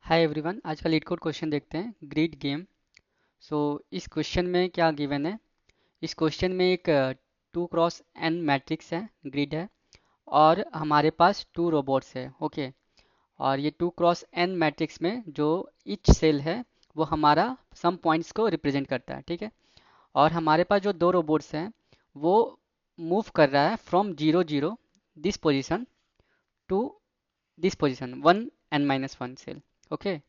Hi everyone, आज का leet code question देखते हैं। Grid game. सो इस क्वेश्चन में क्या गिवन है? इस क्वेश्चन में एक 2x n मैट्रिक्स है, ग्रिड है, और हमारे पास 2 रोबोट्स है। ओके। और ये 2x n मैट्रिक्स में जो ईच सेल है वो हमारा सम पॉइंट्स को रिप्रेजेंट करता है, ठीक है। और हमारे पास जो 2 रोबोट्स हैं वो मूव कर रहा है from 0 0 this position to this position 1n-1 cell. Okay.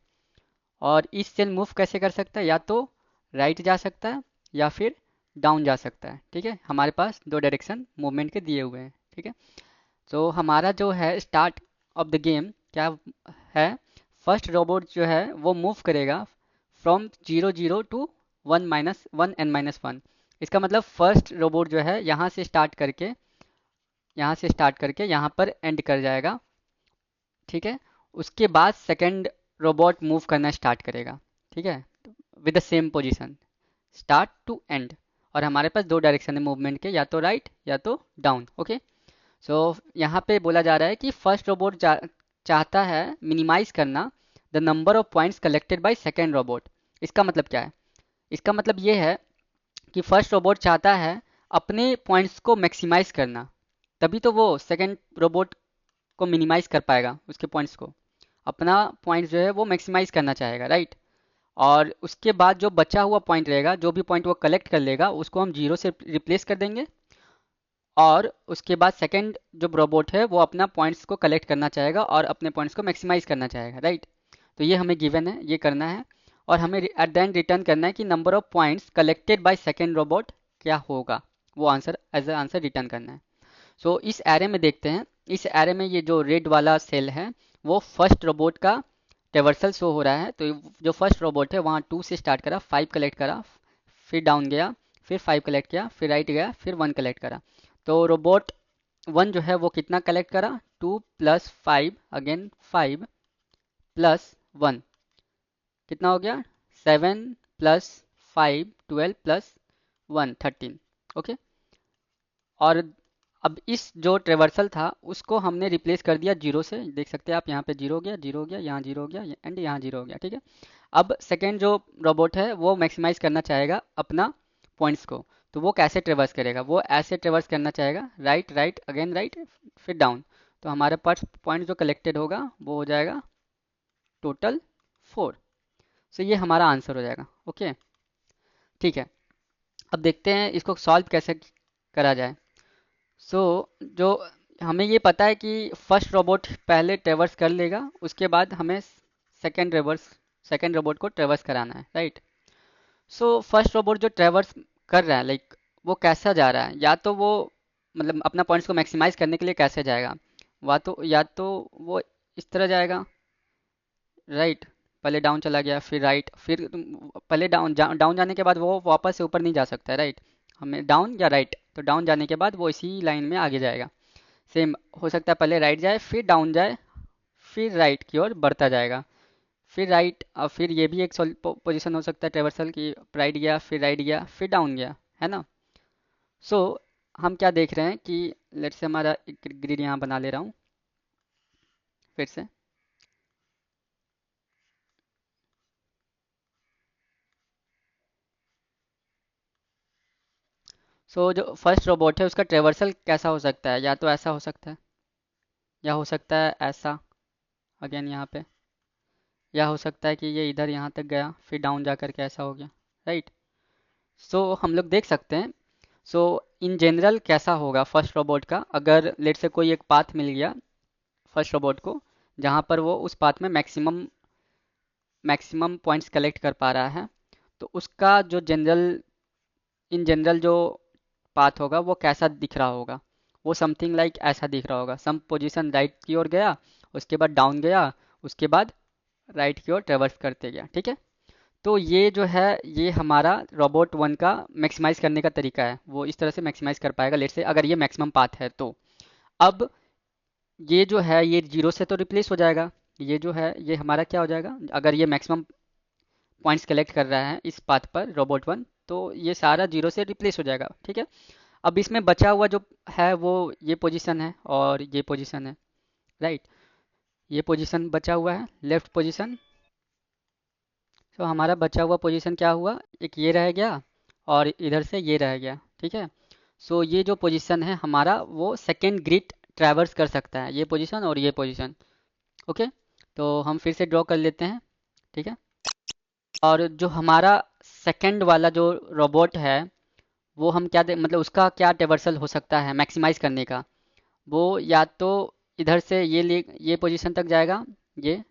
और इस सेल मूव कैसे कर सकता है? या तो राइट जा सकता है या फिर डाउन जा सकता है, ठीक है। हमारे पास दो डायरेक्शन मूवमेंट के दिए हुए हैं, ठीक है। तो हमारा जो है स्टार्ट ऑफ द गेम क्या है? फर्स्ट रोबोट जो है वो मूव करेगा फ्रॉम 0 0 टू 1-1 n-1। इसका मतलब फर्स्ट रोबोट जो है यहाँ से स्टार्ट करके यहाँ पर एंड कर जाएगा, ठीक है। उसके बाद सेकंड रोबोट मूव करना स्टार्ट करेगा, ठीक है, with the same position start to end. और हमारे पास दो डायरेक्शन है मूवमेंट के, या तो राइट या तो डाउन। ओके। सो यहाँ पे बोला जा रहा है कि फर्स्ट रोबोट चाहता है मिनिमाइज करना the number of points collected by second robot. इसका मतलब क्या है? इसका मतलब ये है कि फर्स्ट रोबोट चाहता है अपने पॉइंट्स को मैक्सिमाइज करना, तभी तो वो सेकेंड रोबोट को मिनिमाइज कर पाएगा, उसके पॉइंट्स को। अपना पॉइंट जो है वो मैक्सिमाइज करना चाहेगा, राइट। और उसके बाद जो बचा हुआ पॉइंट रहेगा, जो भी पॉइंट वो कलेक्ट कर लेगा उसको हम जीरो से रिप्लेस कर देंगे। और उसके बाद सेकंड जो रोबोट है वो अपना पॉइंट्स को कलेक्ट करना चाहेगा और अपने पॉइंट्स को मैक्सिमाइज करना चाहेगा, राइट। तो ये हमें गिवन है, ये करना है। और हमें एट द एंड रिटर्न करना है कि number of points collected by second robot क्या होगा, वो answer as a answer return करना है। सो इस एरे में देखते हैं। इस एरे में ये जो रेड वाला सेल है वो फर्स्ट रोबोट का ट्रेवर्सल शो हो रहा है। तो जो फर्स्ट रोबोट है वहाँ 2 से स्टार्ट करा, 5 कलेक्ट करा, फिर डाउन गया, फिर 5 कलेक्ट किया, फिर राइट गया, फिर 1 कलेक्ट करा। तो रोबोट 1 जो है वो कितना कलेक्ट करा? 2 प्लस 5 अगेन 5 प्लस 1 कितना हो गया? 7 प्लस 5 12 प्लस 1 13। ओके। और अब इस जो ट्रेवर्सल था उसको हमने रिप्लेस कर दिया जीरो से। देख सकते हैं आप, यहाँ पे जीरो हो गया, जीरो हो गया, यहाँ जीरो हो गया, एंड यहाँ जीरो हो गया, ठीक है। अब सेकेंड जो रोबोट है वो मैक्सिमाइज करना चाहेगा अपना पॉइंट्स को। तो वो कैसे ट्रेवर्स करेगा? वो ऐसे ट्रेवर्स करना चाहेगा, राइट राइट अगेन राइट फिर डाउन। तो हमारे पास पॉइंट जो कलेक्टेड होगा वो हो जाएगा टोटल 4। सो ये हमारा आंसर हो जाएगा। ओके, ठीक है। अब देखते हैं इसको सॉल्व कैसे करा जाए। सो जो हमें ये पता है कि फर्स्ट रोबोट पहले ट्रेवर्स कर लेगा, उसके बाद हमें सेकेंड रोबोट को ट्रेवर्स कराना है, राइट। सो फर्स्ट रोबोट जो ट्रेवर्स कर रहा है, लाइक वो कैसा जा रहा है? या तो वो मतलब अपना पॉइंट्स को मैक्सिमाइज करने के लिए कैसे जाएगा? या तो वो इस तरह जाएगा, राइट। पहले डाउन चला गया, फिर राइट, फिर पहले डाउन जाने के बाद वो वापस से ऊपर नहीं जा सकता है, राइट। हमें डाउन या राइट, तो डाउन जाने के बाद वो इसी लाइन में आगे जाएगा। सेम हो सकता है पहले राइट जाए, फिर डाउन जाए, फिर राइट की ओर बढ़ता जाएगा, फिर राइट। और फिर ये भी एक पोजीशन हो सकता है ट्रेवर्सल की, राइट गया, फिर राइट गया, फिर डाउन गया, है ना। सो हम क्या देख रहे हैं कि लेट्स से हमारा एक ग्रिड यहाँ बना ले रहा हूँ फिर से। सो जो फर्स्ट रोबोट है उसका ट्रेवर्सल कैसा हो सकता है? या तो ऐसा हो सकता है, या हो सकता है ऐसा अगेन यहाँ पे, या हो सकता है कि ये इधर यहाँ तक गया फिर डाउन जा करके ऐसा हो गया, राइट। सो हम लोग देख सकते हैं। सो इन जनरल कैसा होगा फर्स्ट रोबोट का? अगर लेट से कोई एक पाथ मिल गया फर्स्ट रोबोट को जहाँ पर वो उस पाथ में मैक्सिमम मैक्सिमम पॉइंट्स कलेक्ट कर पा रहा है, तो उसका जो इन जनरल जो पाथ होगा वो कैसा दिख रहा होगा? वो समथिंग लाइक ऐसा दिख रहा होगा। सम पोजीशन राइट की ओर गया, उसके बाद डाउन गया, उसके बाद राइट की ओर ट्रेवर्स करते गया, ठीक है। तो ये जो है ये हमारा रोबोट 1 का मैक्सिमाइज करने का तरीका है। वो इस तरह से मैक्सिमाइज कर पाएगा, लेट से अगर ये मैक्सिमम पाथ है तो। अब ये जो है ये जीरो से तो रिप्लेस हो जाएगा। ये जो है ये हमारा क्या हो जाएगा? अगर ये मैक्सिमम पॉइंट्स कलेक्ट कर रहा है इस पाथ पर रोबोट 1, तो ये सारा जीरो से रिप्लेस हो जाएगा, ठीक है। अब इसमें बचा हुआ जो है वो ये पोजीशन है और ये पोजीशन है, राइट। ये पोजीशन बचा हुआ है, लेफ्ट पोजीशन, तो हमारा बचा हुआ पोजीशन क्या हुआ, एक ये रह गया और इधर से ये रह गया, ठीक है। सो ये जो पोजीशन है हमारा वो सेकेंड ग्रिड ट्रैवर्स कर सकता है, ये पोजीशन और ये पोजीशन। ओके, तो हम फिर से ड्रॉ कर लेते हैं, ठीक है। और जो हमारा सेकंड वाला जो रोबोट है वो हम क्या मतलब उसका क्या ट्रैवर्सल हो सकता है मैक्सिमाइज करने का, वो या तो इधर से ये पोजीशन तक जाएगा, ये,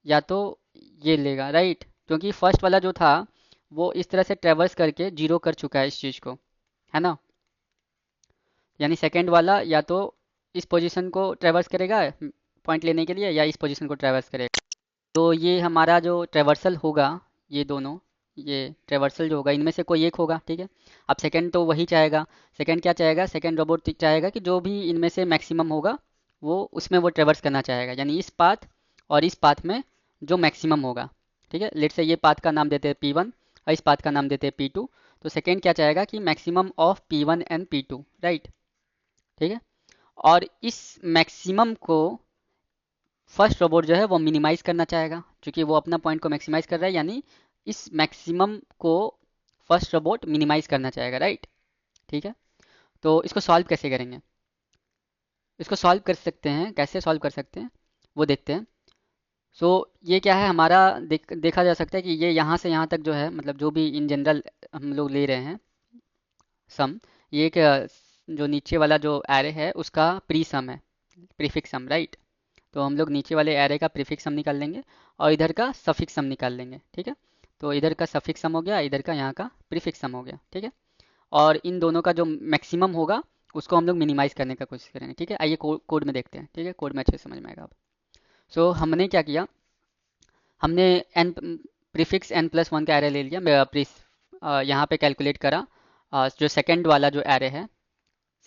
या तो ये लेगा, राइट। क्योंकि फर्स्ट वाला जो था वो इस तरह से ट्रैवर्स करके जीरो कर चुका है इस चीज़ को, है ना। यानी सेकंड वाला या तो इस पोजीशन को ट्रैवर्स करेगा पॉइंट लेने के लिए, या इस पोजीशन को ट्रैवर्स करेगा। तो ये हमारा जो ट्रैवर्सल होगा, ये दोनों, ये ट्रैवर्सल जो होगा इनमें से कोई एक होगा, ठीक है। अब सेकंड तो वही चाहेगा, सेकंड क्या चाहेगा, सेकंड रोबोट चाहेगा कि जो भी इनमें से मैक्सिमम होगा वो उसमें वो ट्रैवर्स करना चाहेगा, यानी इस पाथ और इस पाथ में जो मैक्सिमम होगा, ठीक है। लेट से ये पाथ का नाम देते हैं P1 और इस पाथ का नाम देते हैं P2। तो सेकंड क्या चाहेगा कि maximum of P1 and P2, right, ठीक है। और इस मैक्सिमम को फर्स्ट रोबोट जो है वो मिनिमाइज करना चाहेगा, क्योंकि वो अपना पॉइंट को मैक्सिमाइज कर रहा है, यानी इस मैक्सिमम को फर्स्ट रोबोट मिनिमाइज करना चाहेगा, राइट, ठीक है। तो इसको सॉल्व कैसे करेंगे, इसको सॉल्व कर सकते हैं, कैसे सॉल्व कर सकते हैं वो देखते हैं। सो ये क्या है हमारा, देखा जा सकता है कि ये यहाँ से यहाँ तक जो है, मतलब जो भी इन जनरल हम लोग ले रहे हैं सम, ये एक जो नीचे वाला जो एरे है उसका प्री सम है, प्रीफिक्स सम, राइट। तो हम लोग नीचे वाले एरे का प्रीफिक्स सम निकाल लेंगे और इधर का सफिक्स सम निकाल लेंगे, ठीक है। तो इधर का सफिक्स सम हो गया, इधर का यहाँ का प्रीफिक्स सम हो गया, ठीक है। और इन दोनों का जो मैक्सिमम होगा उसको हम लोग मिनिमाइज करने का कोशिश करेंगे, ठीक है। आइए कोड में देखते हैं, ठीक है, कोड में अच्छे से समझ में आएगा अब। सो हमने क्या किया, हमने एन प्रीफिक्स n+1 का एरे ले लिया, यहाँ पे कैलकुलेट करा, जो सेकंड वाला जो एरे है,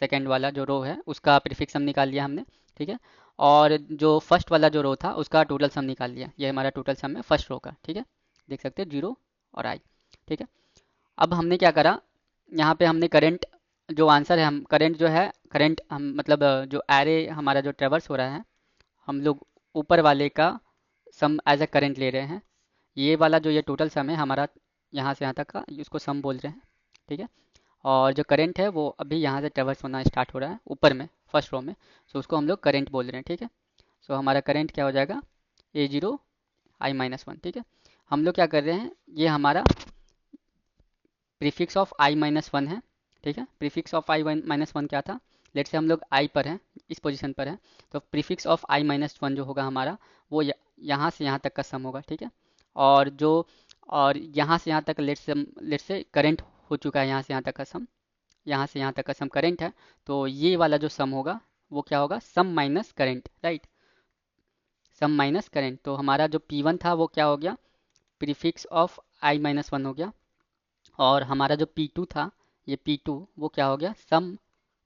सेकंड वाला जो रो है उसका प्रीफिक्स सम निकाल लिया हमने, ठीक है। और जो फर्स्ट वाला जो रो था उसका टोटल सम निकाल लिया, ये हमारा टोटल सम है फर्स्ट रो का, ठीक है। देख सकते हैं 0 और आई, ठीक है। अब हमने क्या करा, यहाँ पे हमने करंट जो आंसर है, हम करंट जो है, करंट हम मतलब जो एरे हमारा जो ट्रेवर्स हो रहा है, हम लोग ऊपर वाले का सम एज अ करंट ले रहे हैं। ये वाला जो ये टोटल सम है हमारा यहाँ से यहाँ तक का, इसको सम बोल रहे हैं, ठीक है। और जो करंट है वो अभी यहाँ से ट्रेवर्स होना स्टार्ट हो रहा है ऊपर में फर्स्ट रो में, सो उसको हम लोग करंट बोल रहे हैं, ठीक है। सो हमारा करंट क्या हो जाएगा, A0 I-1, ठीक है। हम लोग क्या कर रहे हैं, ये हमारा प्रीफिक्स ऑफ I-1 है, ठीक है। प्रीफिक्स ऑफ I-1 क्या था, लेट से हम लोग आई पर हैं, इस पोजीशन पर है, तो प्रीफिक्स ऑफ I-1 जो होगा हमारा वो यहाँ से यहाँ तक का सम होगा, ठीक है। और जो और यहाँ से यहाँ तक लेट से करंट हो चुका है, यहाँ से यहाँ तक का सम, यहाँ से यहाँ तक का सम करंट है, तो ये वाला जो सम होगा वो क्या होगा, सम माइनस करंट, राइट, सम माइनस करंट। तो हमारा जो P1 था वो क्या हो गया, प्रीफिक्स ऑफ I-1 हो गया, और हमारा जो P2 था, ये P2 वो क्या हो गया, सम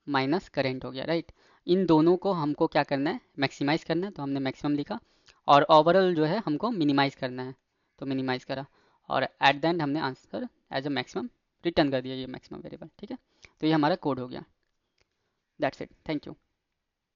माइनस करेंट हो गया, राइट। इन दोनों को हमको क्या करना है, मैक्सिमाइज करना है, तो हमने मैक्सिमम लिखा, और ओवरऑल जो है हमको मिनिमाइज करना है, तो मिनिमाइज करा, और एट द एंड हमने answer as a maximum return कर दिया, ये मैक्सिमम वेरिएबल, ठीक है। तो ये हमारा कोड हो गया, दैट्स इट, थैंक यू।